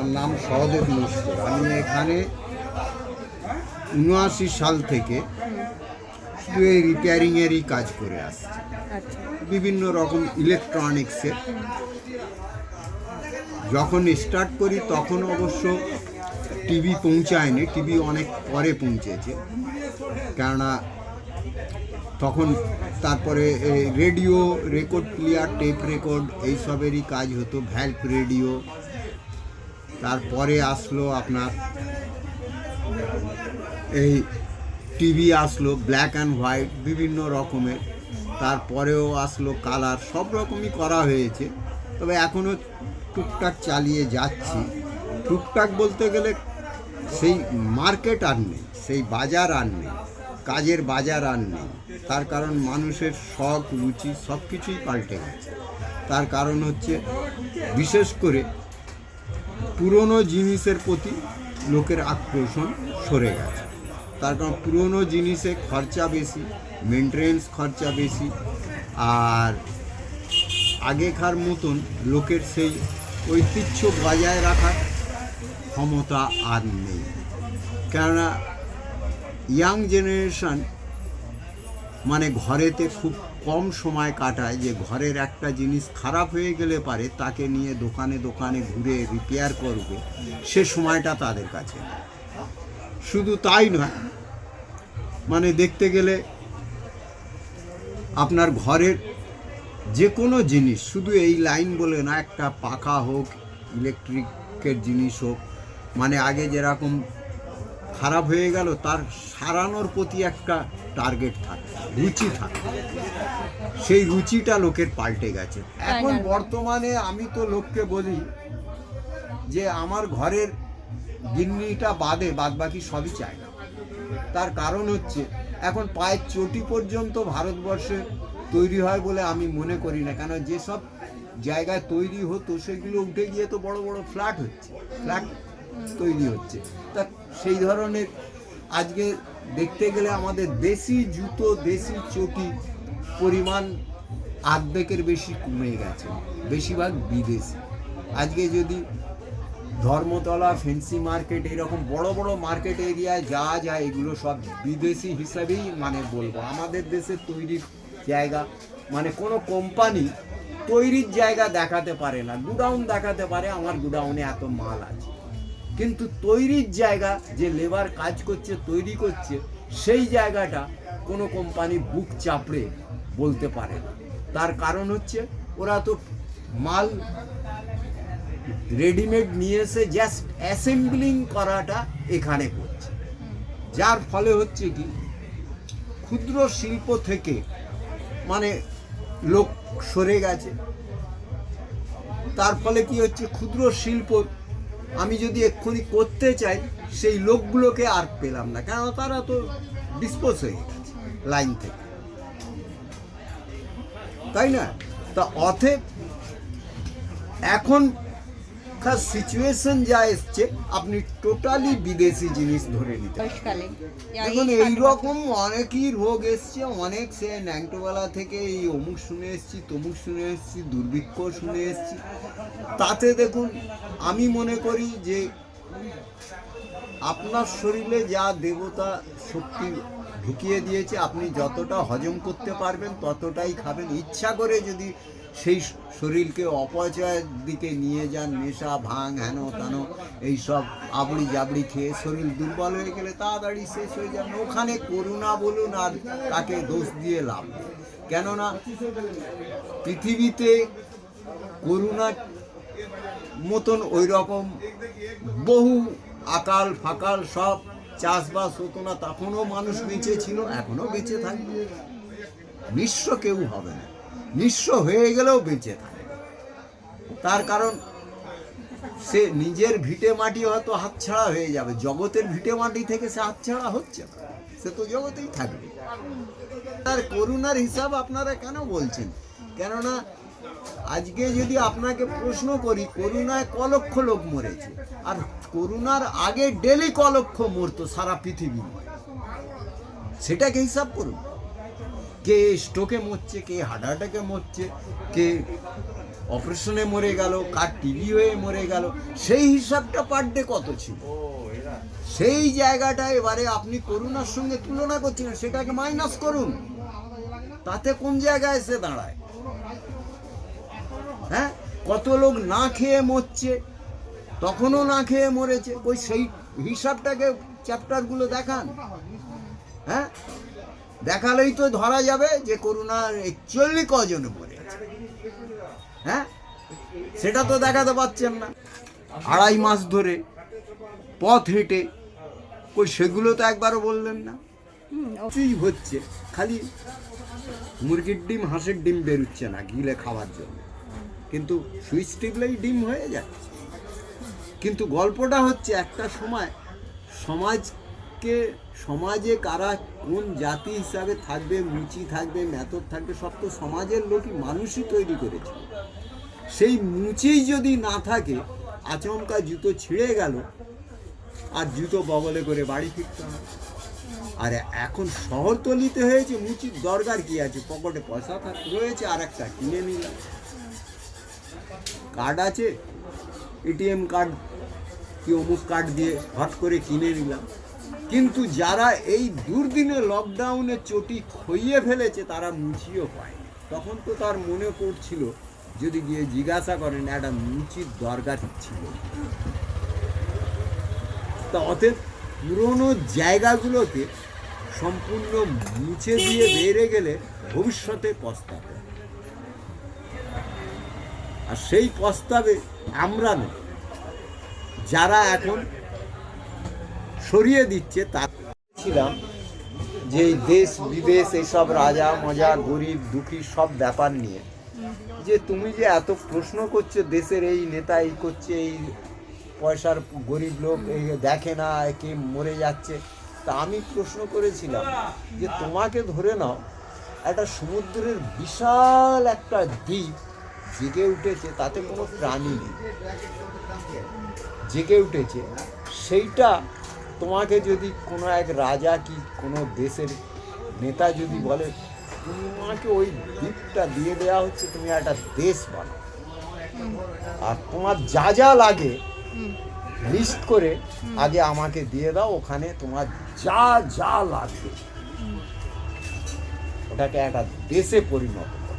আমার নাম সহদেব নস্কর। আমি এখানে 79 সাল থেকে শুধু এই রিপেয়ারিংয়েরই কাজ করে আসছি, বিভিন্ন রকম ইলেকট্রনিক্সের। যখন স্টার্ট করি তখন অবশ্য টিভি পৌঁছায়নি, টিভি অনেক পরে পৌঁছেছে, কেননা তখন তারপরে radio, record player, tape record এইসবেরই কাজ হতো, ভ্যালভ রেডিও। তারপরে আসলো আপনার এই টিভি আসলো ব্ল্যাক অ্যান্ড হোয়াইট বিভিন্ন রকমের, তারপরেও আসলো কালার, সব রকমই করা হয়েছে। তবে এখনও টুকটাক চালিয়ে যাচ্ছি। টুকটাক বলতে গেলে সেই মার্কেট আর নেই, সেই বাজার আর নেই, কাজের বাজার আর নেই। তার কারণ মানুষের শখ, রুচি সব কিছুই পাল্টে গেছে। তার কারণ হচ্ছে বিশেষ করে পুরনো জিনিসের প্রতি লোকের আকর্ষণ সরে গেছে। তার কারণ পুরনো জিনিসে খরচা বেশি, মেনটেন্যান্স খরচা বেশি, আর আগেকার মতন লোকের সেই ঐতিহ্য বজায় রাখার ক্ষমতা আর নেই। কেননা ইয়াং জেনারেশন মানে ঘরেতে খুব কম সময় কাটায়, যে ঘরের একটা জিনিস খারাপ হয়ে গেলে পারে তাকে নিয়ে দোকানে দোকানে ঘুরে রিপেয়ার করবে, সে সময়টা তাদের কাছে নেই। শুধু তাই নয়, মানে দেখতে গেলে আপনার ঘরের যে কোনো জিনিস, শুধু এই লাইন বলে না, একটা পাখা হোক, ইলেকট্রিকের জিনিস হোক, মানে আগে যেরকম খারাপ হয়ে গেল তার সারানোর প্রতি একটা টার্গেট থাকে, রুচি থাকে, সেই রুচিটা লোকের পাল্টে গেছে। এখন বর্তমানে আমি তো লোককে বলি যে আমার ঘরের গিন্নিটা বাদে বাদ বাকি সবই চাই না। তার কারণ হচ্ছে এখন পায়ের চটি পর্যন্ত ভারতবর্ষে তৈরি হয় বলে আমি মনে করি না। কেন, যেসব জায়গায় তৈরি হতো সেগুলো উঠে গিয়ে তো বড় বড় ফ্ল্যাট হচ্ছে, ফ্ল্যাট তৈরি হচ্ছে। তা সেই ধরনের আজকে দেখতে গেলে আমাদের দেশি জুতো, দেশি চটি পরিমাণ আর্ধেকের বেশি কমে গেছে, বেশিরভাগ বিদেশি। আজকে যদি ধর্মতলা, ফেন্সি মার্কেট, এরকম বড় বড় মার্কেট এরিয়ায় যা যায় এগুলো সব বিদেশি হিসাবেই মানে বলবো। আমাদের দেশে তৈরির জায়গা মানে কোনো কোম্পানি তৈরির জায়গা দেখাতে পারে না, গুডাউন দেখাতে পারে আমার গুডাউনে এত মাল আছে, কিন্তু তৈরির জায়গা যে লেবার কাজ করছে, তৈরি করছে, সেই জায়গাটা কোনো কোম্পানি বুক চাপড়ে বলতে পারে না। তার কারণ হচ্ছে ওরা তো মাল রেডিমেড নিয়ে এসে জাস্ট অ্যাসেম্বলিং করাটা এখানে করছে, যার ফলে হচ্ছে কি ক্ষুদ্র শিল্প থেকে মানে লোক সরে গেছে। তার ফলে কি হচ্ছে, ক্ষুদ্র শিল্প আমি যদি এক্ষুনি করতে চাই সেই লোকগুলোকে আর পেলাম না, কেন তারা তো ডিসপোজ হয়ে গেছে লাইন থেকে, তাই না? তা অতএব এখন সিচুয়েশন যা এসছে, আপনি টোটালি বিদেশি জিনিস ধরে নিতে এখন এইরকম অনেকই রোগ এসছে, অনেক সে ন্যাংটোবেলা থেকে এই অমুক শুনে এসছি, তমুক শুনে এসছি, দুর্ভিক্ষ শুনে এসছি। তাতে দেখুন, আমি মনে করি যে আপনার শরীরে যা দেবতা শক্তি ঢুকিয়ে দিয়েছে, আপনি যতটা হজম করতে পারবেন ততটাই খাবেন। ইচ্ছা করে যদি সেই শরীরকে অপচয়ের দিকে নিয়ে যান, নেশা, ভাঙ, হেন তেন এইসব আবড়ি জাবড়ি খেয়ে শরীর দুর্বল হয়ে গেলে তাড়াতাড়ি শেষ হয়ে যাবে। ওখানে করুণা বলুন আর তাকে দোষ দিয়ে লাভ, কেননা পৃথিবীতে করুণার মতন ওই রকম বহু আকাল ফাকাল সব চাষবাস হতো না, তখনও মানুষ বেঁচে ছিল, এখনও বেঁচে থাকবে। নিঃস্ব কেউ হবে না, নিঃস্ব হয়ে গেলেও বেঁচে থাকে। তার কারণ সে নিজের ভিটে মাটি হয়তো হাতছাড়া হয়ে যাবে, জগতের ভিটে মাটি থেকে সে হাতছাড়া হচ্ছে না, সে তো জগতেই থাকবে। তার করুণার হিসাব আপনারা কেন বলছেন? কেননা আজকে যদি আপনাকে প্রশ্ন করি, করুণায় ক লক্ষ লোক মরেছে, আর করুণার আগে ডেলি ক লক্ষ মরতো সারা পৃথিবী, সেটাকে হিসাব করুন। কে স্ট্রোকে মরছে, কে হার্ট অ্যাটাকে মরছে, কে অপারেশনে মরে গেল, কার টিভি হয়ে মরে গেল, সেই হিসাবটা পার ডে কত ছিল, সেই জায়গাটা এবারে আপনি করোনার সঙ্গে তুলনা করছেন, সেটাকে মাইনাস করুন, তাতে কোন জায়গায় এসে দাঁড়ায়? হ্যাঁ, কত লোক না খেয়ে মরছে, তখনও না খেয়ে মরেছে, ওই সেই হিসাবটাকে চ্যাপ্টারগুলো দেখান। হ্যাঁ, দেখালেই তো ধরা যাবে যে করোনার অ্যাকচুয়ালি কজন মরেছে। হ্যাঁ, সেটা তো দেখাতে পারছেন না। 2.5 মাস ধরে পথ হেঁটে, ওই সেগুলো তো একবারও বললেন না। কিছুই হচ্ছে, খালি মুরগির ডিম, হাঁসের ডিম বেরোচ্ছে না গিলে খাওয়ার জন্য, কিন্তু সুইচ টিপলেই ডিম হয়ে যাচ্ছে। কিন্তু গল্পটা হচ্ছে একটা সময় সমাজে কারা কোন জাতি হিসাবে থাকবে, মুচি থাকবে, মেথর থাকবে, সব তো সমাজের লোকই, মানুষই তৈরি করেছে। সেই মুচিই যদি না থাকে, আচমকা জুতো ছিঁড়ে গেল আর জুতো বগলে করে বাড়ি ফিরতে হবে। আর এখন শহরতলিতে হয়েছে, মুচির দরকার কি আছে, পকেটে পয়সা রয়েছে, আর একটা কিনে নিলাম, কার্ড আছে, এটিএম কার্ড কি অমুক কার্ড দিয়ে হট করে কিনে নিলাম। কিন্তু যারা এই দুর্দিনে লকডাউনে চটি খইয়ে ফেলেছে, তারা মুচিও পায়নি। তখন তো তার মনে পড়ছিল, যদি গিয়ে জিজ্ঞাসা করেন, একটা মুচির দরকার ছিল। তা অতএব পুরোনো জায়গাগুলোকে সম্পূর্ণ মুছে দিয়ে বেড়ে গেলে ভবিষ্যতে পস্তাবে, আর সেই প্রস্তাবে আমরা নই, যারা এখন সরিয়ে দিচ্ছে। তা ছিলাম যে দেশ বিদেশ এইসব রাজা মজা, গরিব দুঃখী সব ব্যাপার নিয়ে, যে তুমি যে এত প্রশ্ন করছো, দেশের এই নেতা এই করছে, এই পয়সার গরিব লোক এই দেখে না, কে মরে যাচ্ছে। তা আমি প্রশ্ন করেছিলাম যে তোমাকে ধরে নাও, একটা সমুদ্রের বিশাল একটা দ্বীপ জেগে উঠেছে, তাতে কোনো প্রাণী নেই, জেগে উঠেছে, সেইটা তোমাকে যদি কোনো এক রাজা কি কোনো দেশের নেতা যদি বলে, তোমাকে ওই দ্বীপটা দিয়ে দেওয়া হচ্ছে, তুমি একটা দেশ বানাও, আর তোমার যা যা লাগে লিস্ট করে আগে আমাকে দিয়ে দাও, ওখানে তোমার যা যা লাগবে ওটাকে একটা দেশে পরিণত করো।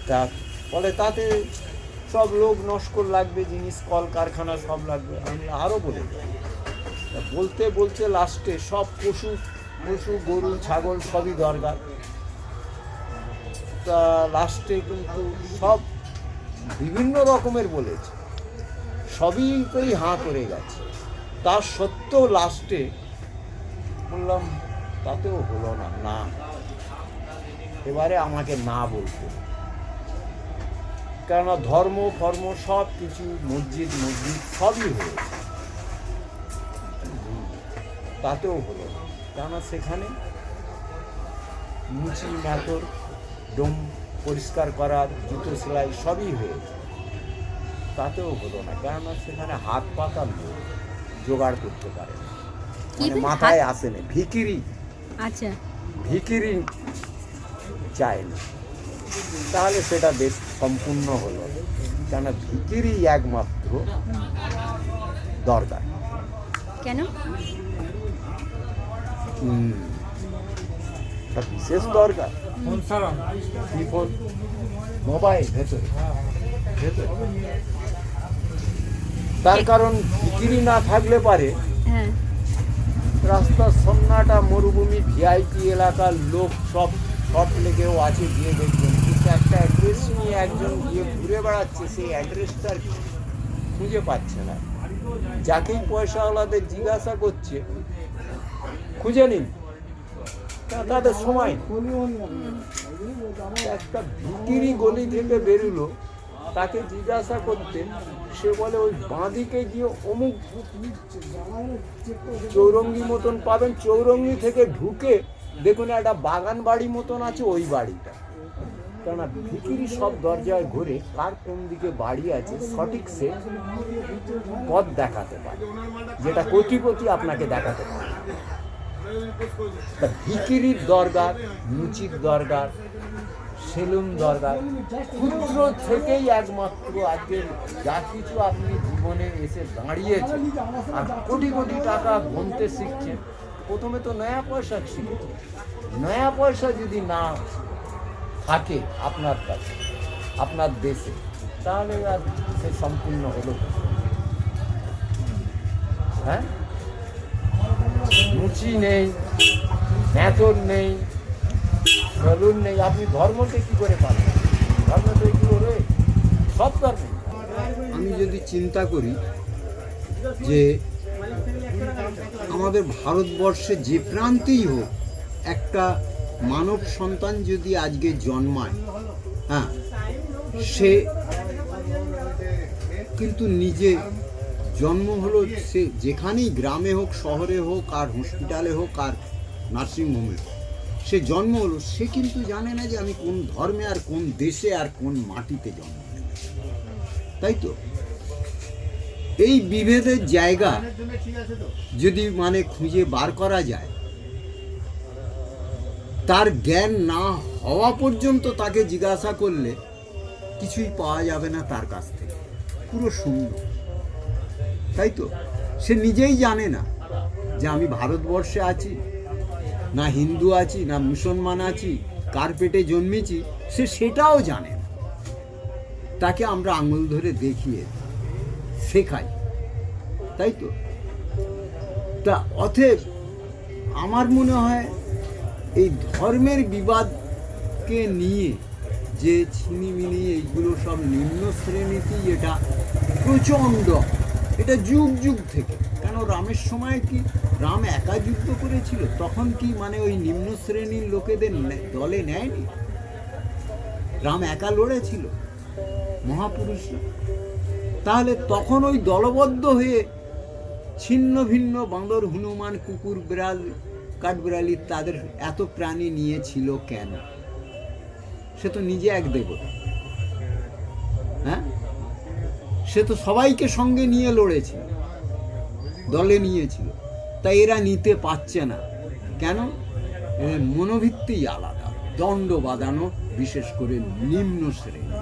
তা বলে তাতে সব লোক নস্কর লাগবে, জিনিস কলকারখানা সব লাগবে। আমি আরও বলে দিই, বলতে বলতে লাস্টে সব পশু গরু ছাগল সবই দরকার। তা লাস্টে কিন্তু সব বিভিন্ন রকমের বলেছে, সবইতেই হাঁ করে গেছে। তার সত্ত্বেও লাস্টে বললাম, তাতেও হলো না, না, এবারে আমাকে না বলতে, কেননা ধর্ম ফর্ম সব কিছু, মসজিদ সবই হয়েছে, তাতেও হলো না, কেননা সেখানে মুচি মেথর, ডোম পরিষ্কার করার, জুতো সেলাই সবই হয়েছে, তাতেও হলো না, কেননা সেখানে হাত পাতার লোক জোগাড় করতে পারে না, মানে মাথায় আসে না, ভিকিরি, আচ্ছা, ভিকিরি চায় না, তাহলে সেটা বেশ সম্পূর্ণ হলো, কেন ভিকিরি একমাত্র দরকার। কেন? বিশেষ দরকার, মোবাইল ভেতরে, তার কারণ ভিকিরি না থাকলে পারে রাস্তার সন্নাটা মরুভূমি, ভিআইপি এলাকার লোক সব শর্ট লেগেও আছে, গিয়ে দেখবেন, কিন্তু একটা অ্যাড্রেস নিয়ে একজন গিয়ে ঘুরে বেড়াচ্ছে, সেই অ্যাড্রেসটার খুঁজে পাচ্ছে না, যাকেই পয়সাওয়ালাদের জিজ্ঞাসা করছে খুঁজে নিন, তাদের সময় একটা ভিকিরি গলি থেকে বেরোলো, তাকে জিজ্ঞাসা করতে, সে বলে ওই বাঁদিকে গিয়ে অমুক চৌরঙ্গি মতন পাবেন, চৌরঙ্গি থেকে ঢুকে দেখুন একটা বাগান বাড়ি মতন আছে, ওই বাড়িটা। কেননা ভিকিরি সব দরজায় ঘুরে কার কোন দিকে বাড়ি আছে সঠিক সে পথ দেখাতে পারে, যেটা কোটিপতি আপনাকে দেখাতে পারে। তা ভিকিরির দরকার, মুচির দরকার, সেলুন দরকার, ক্ষুদ্র থেকেই একমাত্র আজকে যা কিছু আপনি জীবনে এসে দাঁড়িয়েছেন আর কোটি কোটি টাকা গুনতে শিখছেন, প্রথমে তো নয়া পয়সা শিখেছে। নয়া পয়সা যদি না থাকে আপনার কাছে, আপনার দেশে, তাহলে আর সে সম্পূর্ণ হলো না। হ্যাঁ, রুচি নেই, মেথড নেই, সেলুন নেই, আপনি ধর্মকে কি করে পাবেন? ধর্ম তো কি করে সব ধর্ম। আমি যদি চিন্তা করি যে আমাদের ভারতবর্ষে যে প্রান্তেই হোক একটা মানব সন্তান যদি আজকে জন্মায়, হ্যাঁ, সে কিন্তু নিজে জন্ম হলো, সে যেখানেই গ্রামে হোক, শহরে হোক, আর হসপিটালে হোক, আর নার্সিংহোমে হোক, সে জন্ম হলো, সে কিন্তু জানে না যে আমি কোন ধর্মে আর কোন দেশে আর কোন মাটিতে জন্ম নেব, তাই তো? এই বিভেদের জায়গা যদি মানে খুঁজে বার করা যায়, তার জ্ঞান না হওয়া পর্যন্ত তাকে জিজ্ঞাসা করলে কিছুই পাওয়া যাবে না তার কাছ থেকে, পুরো শূন্য, তাই তো? সে নিজেই জানে না যে আমি ভারতবর্ষে আছি না হিন্দু আছি না মুসলমান আছি, কার পেটে জন্মেছি, সে সেটাও জানে না। তাকে আমরা আঙুল ধরে দেখিয়ে শেখাই, তাই তো? তা অতএব আমার মনে হয় এই ধর্মের বিবাদকে নিয়ে যে ছিনিমিনি এইগুলো সব নিম্ন শ্রেণীতেই এটা প্রচণ্ড, এটা যুগ যুগ থেকে। কেন রামের সময় কি রাম একা যুদ্ধ করেছিল? তখন কি মানে ওই নিম্ন শ্রেণীর লোকেদের দলে নেয়নি? রাম একা লড়েছিল মহাপুরুষরা। তাহলে তখন ওই দলবদ্ধ হয়ে ছিন্ন ভিন্ন বাঁদর, হনুমান, কুকুর, বিড়াল, কাঠবিড়ালি তাদের এত প্রাণী নিয়েছিল কেন? সে তো নিজে এক দেবতা, হ্যাঁ, সে তো সবাইকে সঙ্গে নিয়ে লড়েছিল, দলে নিয়েছিল। তাই এরা নিতে পারছে না কেন? এদের মনোভিত্তি আলাদা, দণ্ড বাঁধানো, বিশেষ করে নিম্ন শ্রেণী।